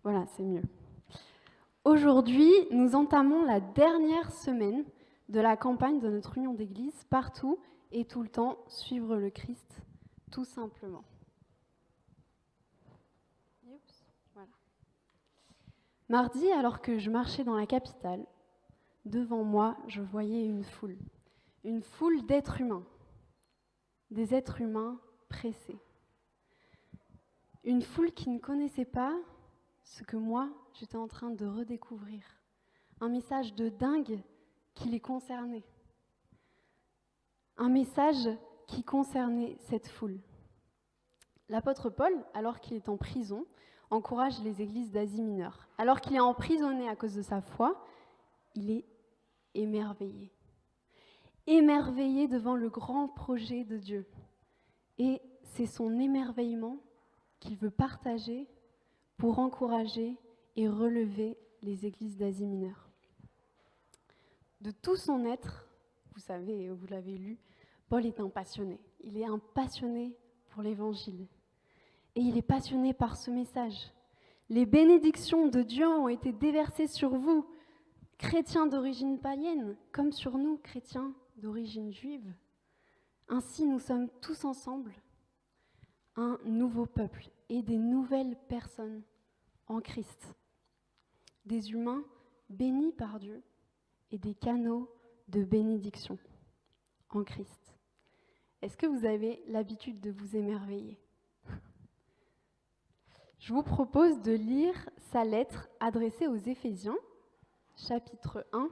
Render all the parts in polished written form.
Voilà, c'est mieux. Aujourd'hui, nous entamons la dernière semaine de la campagne de notre union d'église, partout et tout le temps, suivre le Christ, tout simplement. Voilà. Mardi, alors que je marchais dans la capitale, devant moi, je voyais une foule d'êtres humains, des êtres humains pressés. Une foule qui ne connaissait pas ce que moi, j'étais en train de redécouvrir. Un message de dingue qui les concernait. Un message qui concernait cette foule. L'apôtre Paul, alors qu'il est en prison, encourage les églises d'Asie mineure. Alors qu'il est emprisonné à cause de sa foi, il est émerveillé. Émerveillé devant le grand projet de Dieu. Et c'est son émerveillement qu'il veut partager pour encourager et relever les églises d'Asie mineure. De tout son être, vous savez, vous l'avez lu, Paul est un passionné. Il est un passionné pour l'Évangile. Et il est passionné par ce message. Les bénédictions de Dieu ont été déversées sur vous, chrétiens d'origine païenne, comme sur nous, chrétiens d'origine juive. Ainsi, nous sommes tous ensemble un nouveau peuple et des nouvelles personnes en Christ. Des humains bénis par Dieu et des canaux de bénédiction en Christ. Est-ce que vous avez l'habitude de vous émerveiller ? Je vous propose de lire sa lettre adressée aux Éphésiens, chapitre 1,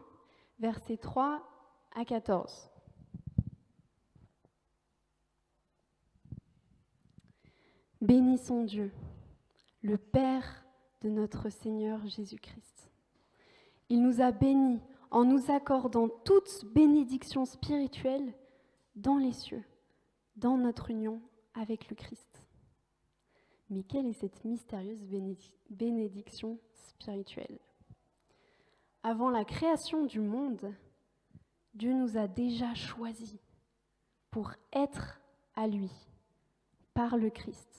versets 3 à 14. Bénissons Dieu, le Père de notre Seigneur Jésus-Christ. Il nous a bénis en nous accordant toute bénédiction spirituelle dans les cieux, dans notre union avec le Christ. Mais quelle est cette mystérieuse bénédiction spirituelle ? Avant la création du monde, Dieu nous a déjà choisis pour être à lui, par le Christ,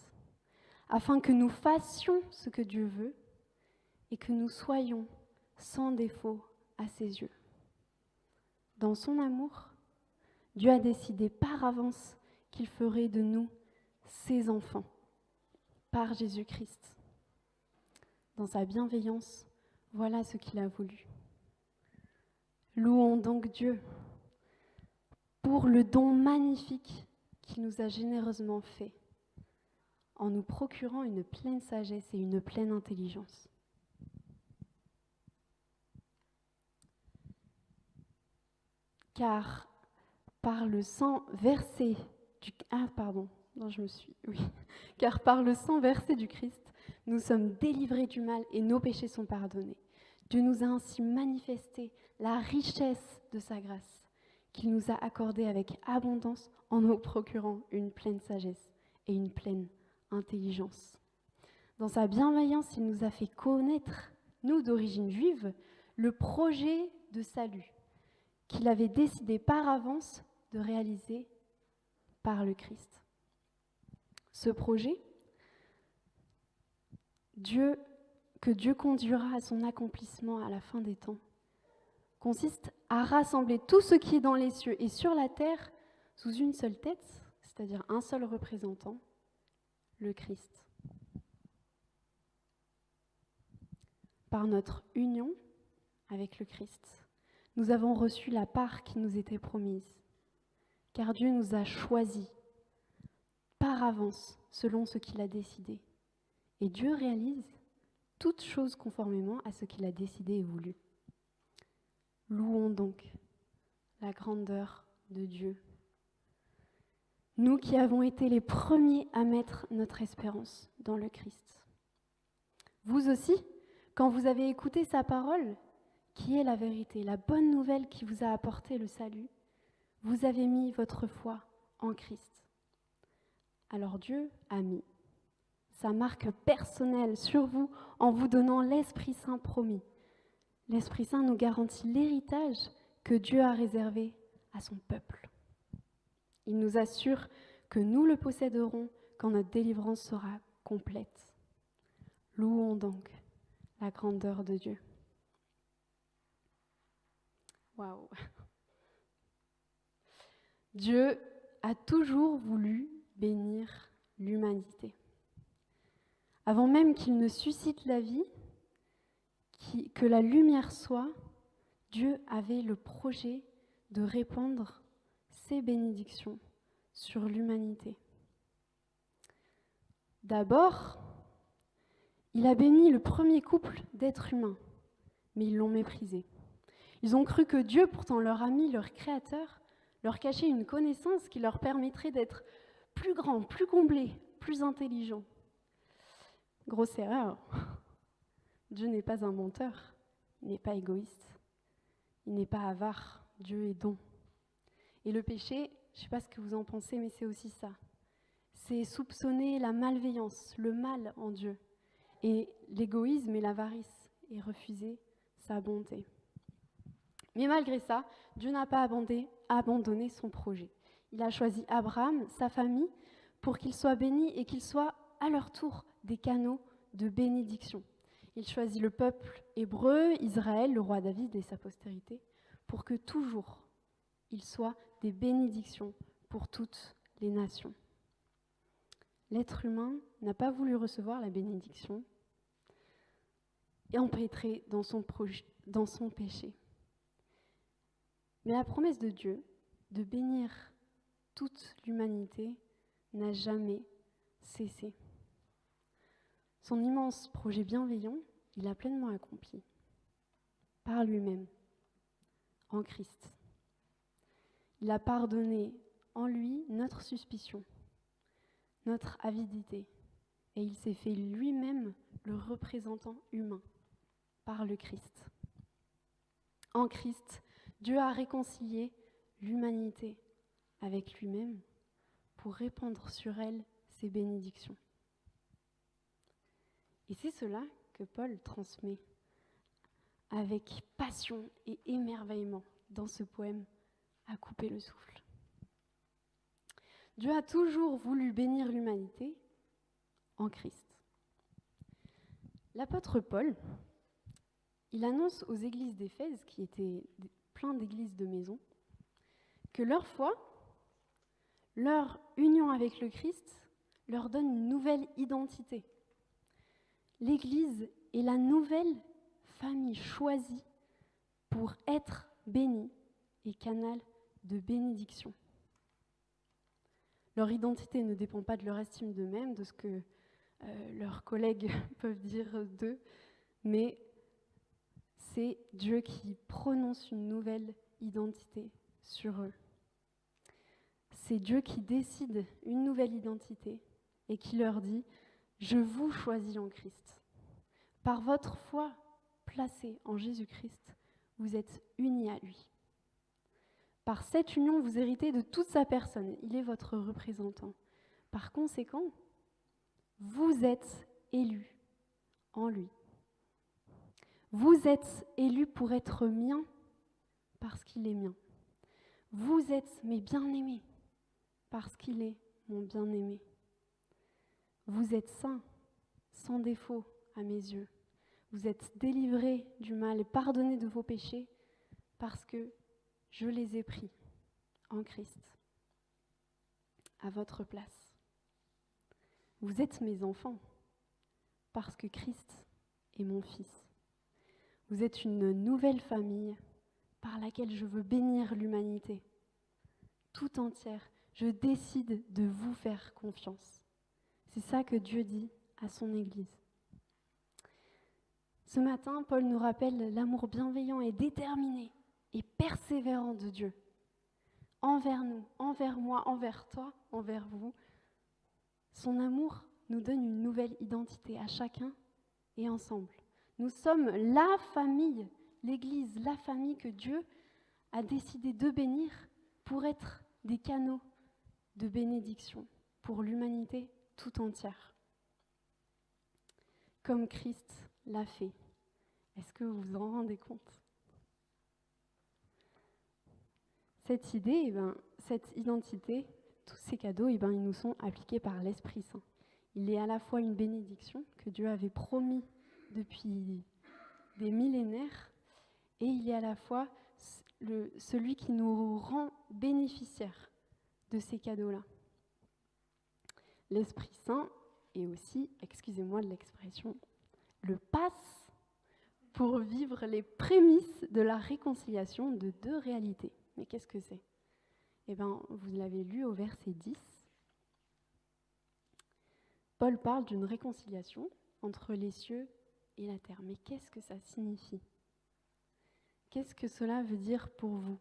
afin que nous fassions ce que Dieu veut et que nous soyons sans défaut à ses yeux. Dans son amour, Dieu a décidé par avance qu'il ferait de nous ses enfants, par Jésus-Christ. Dans sa bienveillance, voilà ce qu'il a voulu. Louons donc Dieu pour le don magnifique qu'il nous a généreusement fait, en nous procurant une pleine sagesse et une pleine intelligence. Car par le sang versé du Christ, nous sommes délivrés du mal et nos péchés sont pardonnés. Dieu nous a ainsi manifesté la richesse de sa grâce, qu'il nous a accordée avec abondance en nous procurant une pleine sagesse et une pleine intelligence. Dans sa bienveillance, il nous a fait connaître, nous d'origine juive, le projet de salut qu'il avait décidé par avance de réaliser par le Christ. Ce projet, que Dieu conduira à son accomplissement à la fin des temps, consiste à rassembler tout ce qui est dans les cieux et sur la terre sous une seule tête, c'est-à-dire un seul représentant, le Christ. Par notre union avec le Christ, nous avons reçu la part qui nous était promise, car Dieu nous a choisis par avance selon ce qu'il a décidé. Et Dieu réalise toutes choses conformément à ce qu'il a décidé et voulu. Louons donc la grandeur de Dieu. Nous qui avons été les premiers à mettre notre espérance dans le Christ. Vous aussi, quand vous avez écouté sa parole, qui est la vérité, la bonne nouvelle qui vous a apporté le salut, vous avez mis votre foi en Christ. Alors Dieu a mis sa marque personnelle sur vous en vous donnant l'Esprit Saint promis. L'Esprit Saint nous garantit l'héritage que Dieu a réservé à son peuple. Il nous assure que nous le posséderons quand notre délivrance sera complète. Louons donc la grandeur de Dieu. Waouh! Dieu a toujours voulu bénir l'humanité. Avant même qu'il ne suscite la vie, que la lumière soit, Dieu avait le projet de répandre ses bénédictions sur l'humanité. D'abord, il a béni le premier couple d'êtres humains, mais ils l'ont méprisé. Ils ont cru que Dieu, pourtant leur ami, leur créateur, leur cachait une connaissance qui leur permettrait d'être plus grands, plus comblés, plus intelligents. Grosse erreur. Dieu n'est pas un menteur, il n'est pas égoïste, il n'est pas avare, Dieu est don. Et le péché, je ne sais pas ce que vous en pensez, mais c'est aussi ça. C'est soupçonner la malveillance, le mal en Dieu, et l'égoïsme et l'avarice, et refuser sa bonté. Mais malgré ça, Dieu n'a pas abandonné son projet. Il a choisi Abraham, sa famille, pour qu'ils soient bénis et qu'ils soient à leur tour des canaux de bénédiction. Il choisit le peuple hébreu, Israël, le roi David et sa postérité, pour que toujours ils soient des bénédictions pour toutes les nations. L'être humain n'a pas voulu recevoir la bénédiction et empêtré dans son péché. Mais la promesse de Dieu de bénir toute l'humanité n'a jamais cessé. Son immense projet bienveillant, il l'a pleinement accompli par lui-même, en Christ. Il a pardonné en lui notre suspicion, notre avidité, et il s'est fait lui-même le représentant humain par le Christ. En Christ, Dieu a réconcilié l'humanité avec lui-même pour répandre sur elle ses bénédictions. Et c'est cela que Paul transmet avec passion et émerveillement dans ce poème à couper le souffle. Dieu a toujours voulu bénir l'humanité en Christ. L'apôtre Paul, il annonce aux églises d'Éphèse, qui étaient plein d'églises de maisons, que leur foi, leur union avec le Christ, leur donne une nouvelle identité. L'Église est la nouvelle famille choisie pour être bénie et canal de bénédiction. Leur identité ne dépend pas de leur estime d'eux-mêmes, de ce que leurs collègues peuvent dire d'eux, mais c'est Dieu qui prononce une nouvelle identité sur eux. C'est Dieu qui décide une nouvelle identité et qui leur dit « Je vous choisis en Christ. Par votre foi placée en Jésus-Christ, vous êtes unis à lui. Par cette union, vous héritez de toute sa personne. Il est votre représentant. Par conséquent, vous êtes élus en lui. Vous êtes élus pour être mien parce qu'il est mien. Vous êtes mes bien-aimés parce qu'il est mon bien-aimé. Vous êtes saints, sans défaut à mes yeux. Vous êtes délivrés du mal et pardonnés de vos péchés parce que je les ai pris en Christ, à votre place. Vous êtes mes enfants parce que Christ est mon Fils. Vous êtes une nouvelle famille par laquelle je veux bénir l'humanité. Tout entière, je décide de vous faire confiance. C'est ça que Dieu dit à son Église. Ce matin, Paul nous rappelle l'amour bienveillant et déterminé et persévérant de Dieu. Envers nous, envers moi, envers toi, envers vous. Son amour nous donne une nouvelle identité à chacun et ensemble. Nous sommes la famille, l'Église, la famille que Dieu a décidé de bénir pour être des canaux de bénédiction pour l'humanité tout entière. Comme Christ l'a fait. Est-ce que vous vous en rendez compte ? Cette idée, cette identité, tous ces cadeaux, ils nous sont appliqués par l'Esprit Saint. Il est à la fois une bénédiction que Dieu avait promis depuis des millénaires, et il est à la fois celui qui nous rend bénéficiaires de ces cadeaux-là. L'Esprit Saint est aussi, excusez-moi de l'expression, le passe pour vivre les prémices de la réconciliation de deux réalités. Mais qu'est-ce que c'est ? Eh bien, vous l'avez lu au verset 10. Paul parle d'une réconciliation entre les cieux et la terre. Mais qu'est-ce que ça signifie ? Qu'est-ce que cela veut dire pour vous ?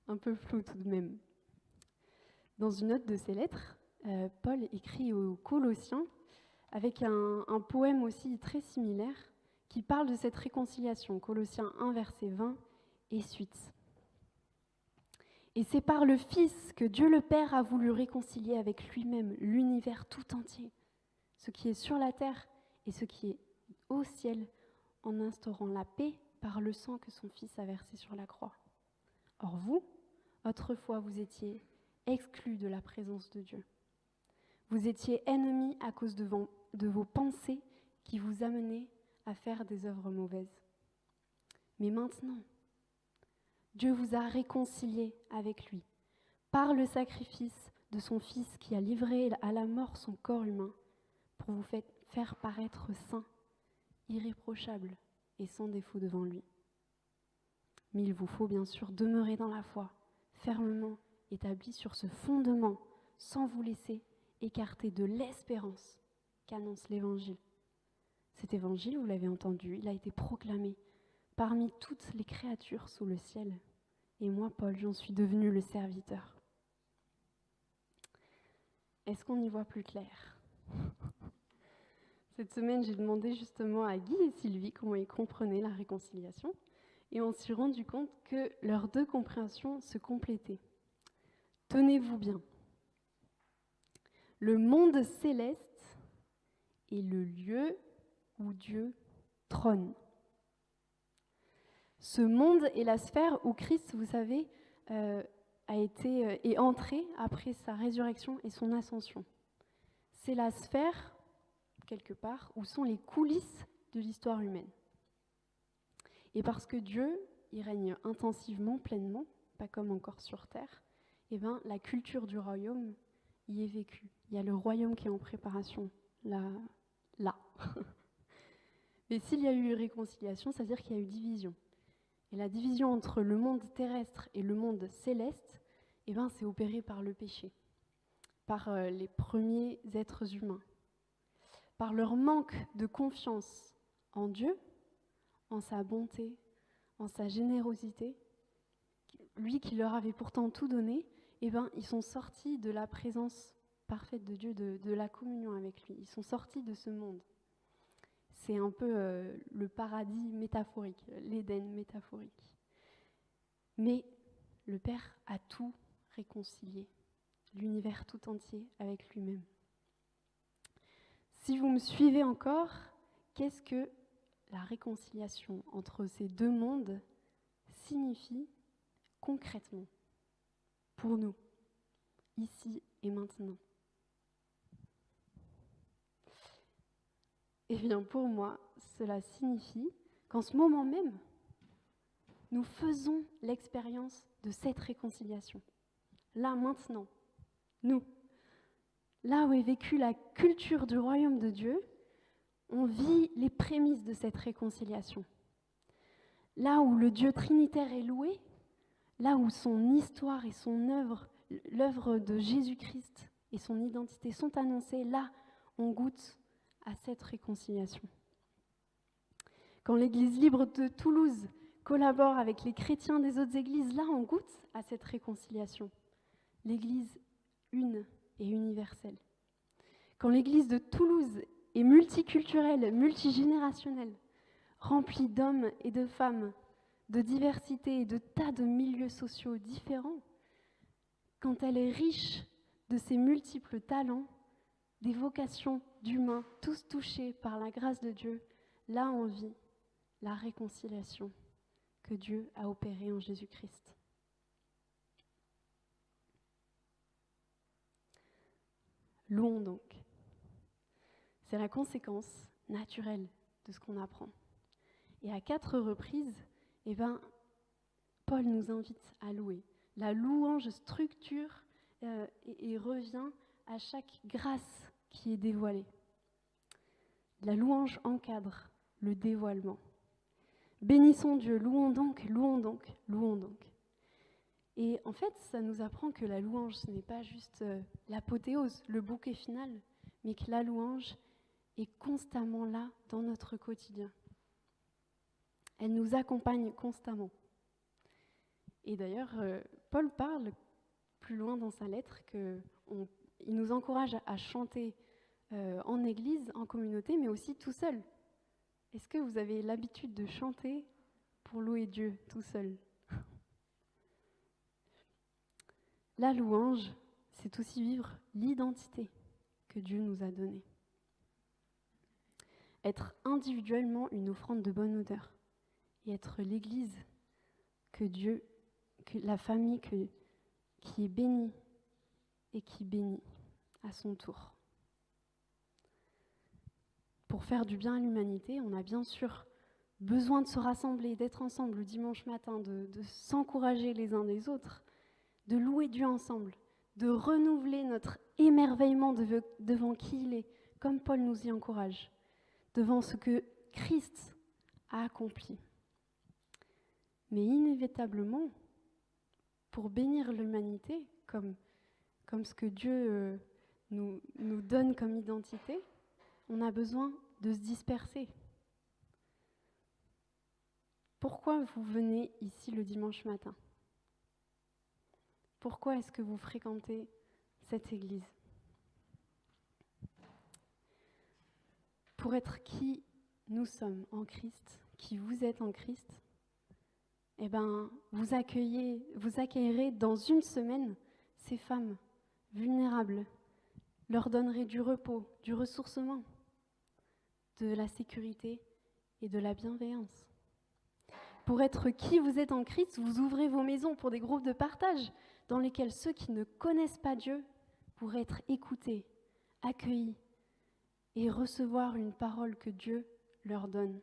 Un peu flou tout de même. Dans une note de ses lettres, Paul écrit aux Colossiens avec un poème aussi très similaire qui parle de cette réconciliation, Colossiens 1, verset 20 et suite. Et c'est par le Fils que Dieu le Père a voulu réconcilier avec lui-même l'univers tout entier, ce qui est sur la terre et ce qui est au ciel, en instaurant la paix par le sang que son Fils a versé sur la croix. Or vous, autrefois, vous étiez exclus de la présence de Dieu. Vous étiez ennemis à cause de vos pensées qui vous amenaient à faire des œuvres mauvaises. Mais maintenant, Dieu vous a réconciliés avec lui par le sacrifice de son Fils qui a livré à la mort son corps humain pour vous faire paraître saints, irréprochables et sans défaut devant lui. Mais il vous faut bien sûr demeurer dans la foi, fermement établis sur ce fondement, sans vous laisser écarter de l'espérance qu'annonce l'Évangile. Cet Évangile, vous l'avez entendu, il a été proclamé parmi toutes les créatures sous le ciel. Et moi, Paul, j'en suis devenu le serviteur. Est-ce qu'on y voit plus clair ? Cette semaine, j'ai demandé justement à Guy et Sylvie comment ils comprenaient la réconciliation. Et on s'est rendu compte que leurs deux compréhensions se complétaient. Tenez-vous bien. Le monde céleste est le lieu où Dieu trône. Ce monde est la sphère où Christ, vous savez, est entré après sa résurrection et son ascension. C'est la sphère, quelque part, où sont les coulisses de l'histoire humaine. Et parce que Dieu y règne intensivement, pleinement, pas comme encore sur terre, la culture du royaume y est vécue. Il y a le royaume qui est en préparation, là. Mais s'il y a eu réconciliation, ça veut dire qu'il y a eu division. Et la division entre le monde terrestre et le monde céleste, c'est opéré par le péché, par les premiers êtres humains, par leur manque de confiance en Dieu, en sa bonté, en sa générosité. Lui qui leur avait pourtant tout donné, ils sont sortis de la présence parfaite de Dieu, de la communion avec lui. Ils sont sortis de ce monde. C'est un peu le paradis métaphorique, l'Éden métaphorique. Mais le Père a tout réconcilié, l'univers tout entier avec lui-même. Si vous me suivez encore, qu'est-ce que la réconciliation entre ces deux mondes signifie concrètement pour nous, ici et maintenant ? Eh bien, pour moi, cela signifie qu'en ce moment même, nous faisons l'expérience de cette réconciliation. Là, maintenant, nous, là où est vécue la culture du royaume de Dieu, on vit les prémices de cette réconciliation. Là où le Dieu trinitaire est loué, là où son histoire et son œuvre, l'œuvre de Jésus-Christ et son identité sont annoncées, là, on goûte à cette réconciliation. Quand l'Église libre de Toulouse collabore avec les chrétiens des autres églises, là on goûte à cette réconciliation. L'Église une et universelle. Quand l'Église de Toulouse est multiculturelle, multigénérationnelle, remplie d'hommes et de femmes, de diversité et de tas de milieux sociaux différents, quand elle est riche de ses multiples talents, des vocations d'humains, tous touchés par la grâce de Dieu, là on vit la réconciliation que Dieu a opérée en Jésus-Christ. Louons donc. C'est la conséquence naturelle de ce qu'on apprend. Et à 4 reprises, Paul nous invite à louer. La louange structure et revient à chaque grâce qui est dévoilée. La louange encadre le dévoilement. Bénissons Dieu, louons donc, louons donc, louons donc. Et en fait, ça nous apprend que la louange, ce n'est pas juste l'apothéose, le bouquet final, mais que la louange est constamment là dans notre quotidien. Elle nous accompagne constamment. Et d'ailleurs, Paul parle plus loin dans sa lettre qu'il nous encourage à chanter en église, en communauté, mais aussi tout seul. Est-ce que vous avez l'habitude de chanter pour louer Dieu tout seul ? La louange, c'est aussi vivre l'identité que Dieu nous a donnée. Être individuellement une offrande de bonne odeur et être l'Église que la famille qui est bénie et qui bénit à son tour. Pour faire du bien à l'humanité, on a bien sûr besoin de se rassembler, d'être ensemble le dimanche matin, de s'encourager les uns les autres, de louer Dieu ensemble, de renouveler notre émerveillement devant qui il est, comme Paul nous y encourage, devant ce que Christ a accompli. Mais inévitablement, pour bénir l'humanité, comme ce que Dieu nous donne comme identité, on a besoin de se disperser. Pourquoi vous venez ici le dimanche matin ? Pourquoi est-ce que vous fréquentez cette église ? Pour être qui nous sommes en Christ, qui vous êtes en Christ, vous accueillerez dans une semaine ces femmes vulnérables, leur donnerez du repos, du ressourcement, de la sécurité et de la bienveillance. Pour être qui vous êtes en Christ, vous ouvrez vos maisons pour des groupes de partage dans lesquels ceux qui ne connaissent pas Dieu pourraient être écoutés, accueillis et recevoir une parole que Dieu leur donne.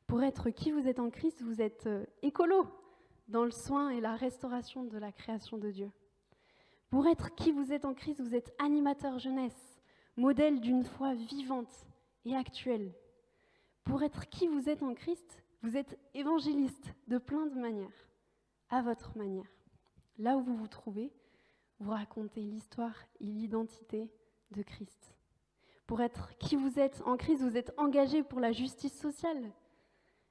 Pour être qui vous êtes en Christ, vous êtes écolo dans le soin et la restauration de la création de Dieu. Pour être qui vous êtes en Christ, vous êtes animateur jeunesse, modèle d'une foi vivante et actuelle. Pour être qui vous êtes en Christ, vous êtes évangéliste de plein de manières, à votre manière. Là où vous vous trouvez, vous racontez l'histoire et l'identité de Christ. Pour être qui vous êtes en Christ, vous êtes engagé pour la justice sociale,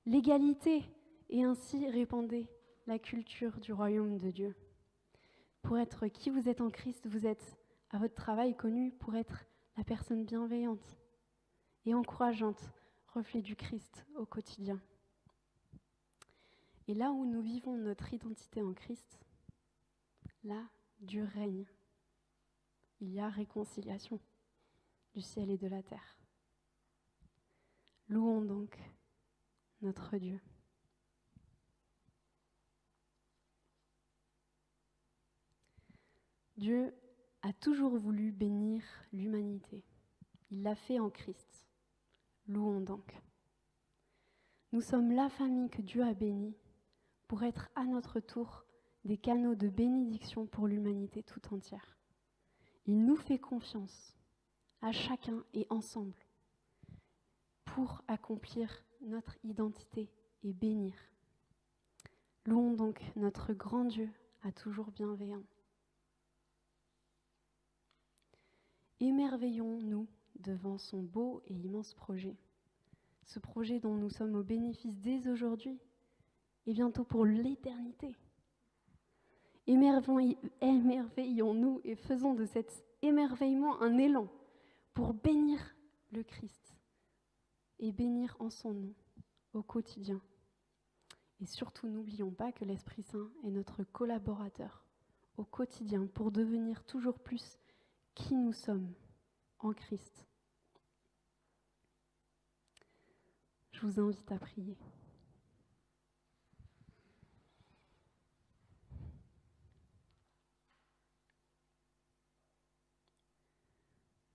l'égalité, et ainsi répandez la culture du royaume de Dieu. Pour être qui vous êtes en Christ, vous êtes à votre travail connu pour être la personne bienveillante et encourageante, reflet du Christ au quotidien. Et là où nous vivons notre identité en Christ, là, Dieu règne. Il y a réconciliation du ciel et de la terre. Louons donc notre Dieu. Dieu a toujours voulu bénir l'humanité. Il l'a fait en Christ. Louons donc. Nous sommes la famille que Dieu a bénie pour être à notre tour des canaux de bénédiction pour l'humanité tout entière. Il nous fait confiance à chacun et ensemble pour accomplir notre identité et bénir. Louons donc notre grand Dieu à toujours bienveillant. Émerveillons-nous devant son beau et immense projet. Ce projet dont nous sommes au bénéfice dès aujourd'hui et bientôt pour l'éternité. Émerveillons-nous et faisons de cet émerveillement un élan pour bénir le Christ et bénir en son nom au quotidien. Et surtout, n'oublions pas que l'Esprit Saint est notre collaborateur au quotidien pour devenir toujours plus qui nous sommes en Christ. Je vous invite à prier.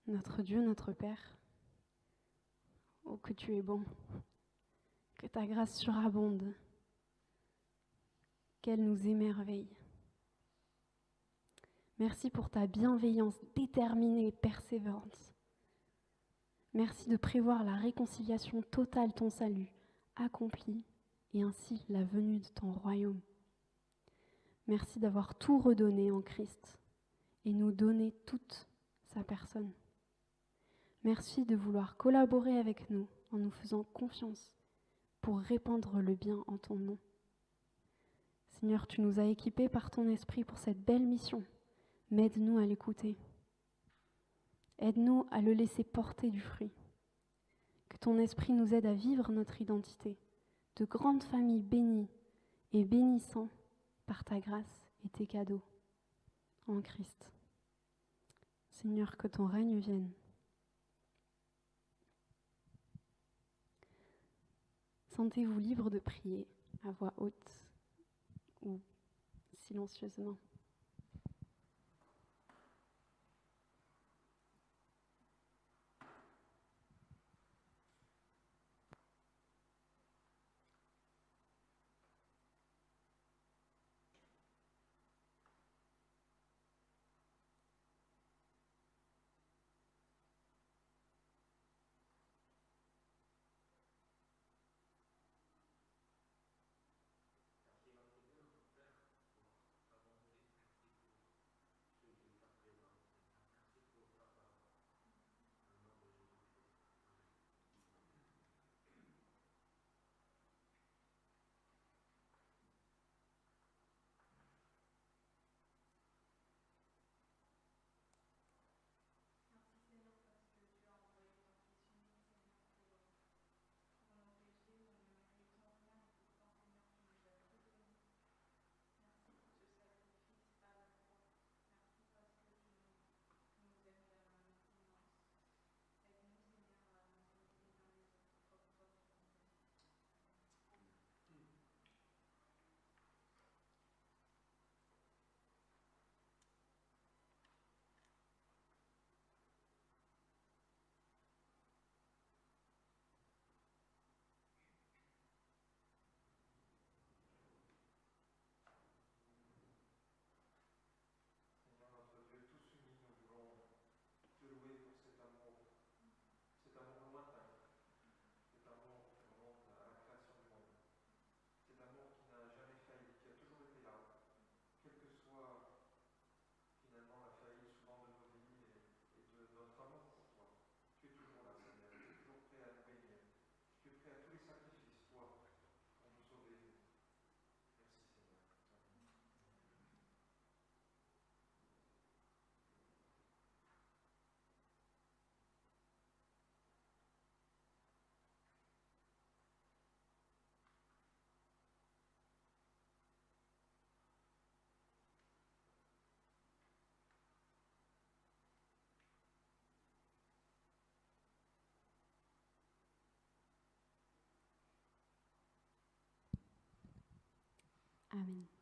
Notre Dieu, notre Père, oh que tu es bon, que ta grâce surabonde, qu'elle nous émerveille. Merci pour ta bienveillance déterminée et persévérante. Merci de prévoir la réconciliation totale, ton salut accompli, et ainsi la venue de ton royaume. Merci d'avoir tout redonné en Christ et nous donner toute sa personne. Merci de vouloir collaborer avec nous en nous faisant confiance pour répandre le bien en ton nom. Seigneur, tu nous as équipés par ton esprit pour cette belle mission, mais aide-nous à l'écouter. Aide-nous à le laisser porter du fruit. Que ton esprit nous aide à vivre notre identité de grande famille bénie et bénissant par ta grâce et tes cadeaux en Christ. Seigneur, que ton règne vienne. Sentez-vous libre de prier à voix haute ou silencieusement. Amen.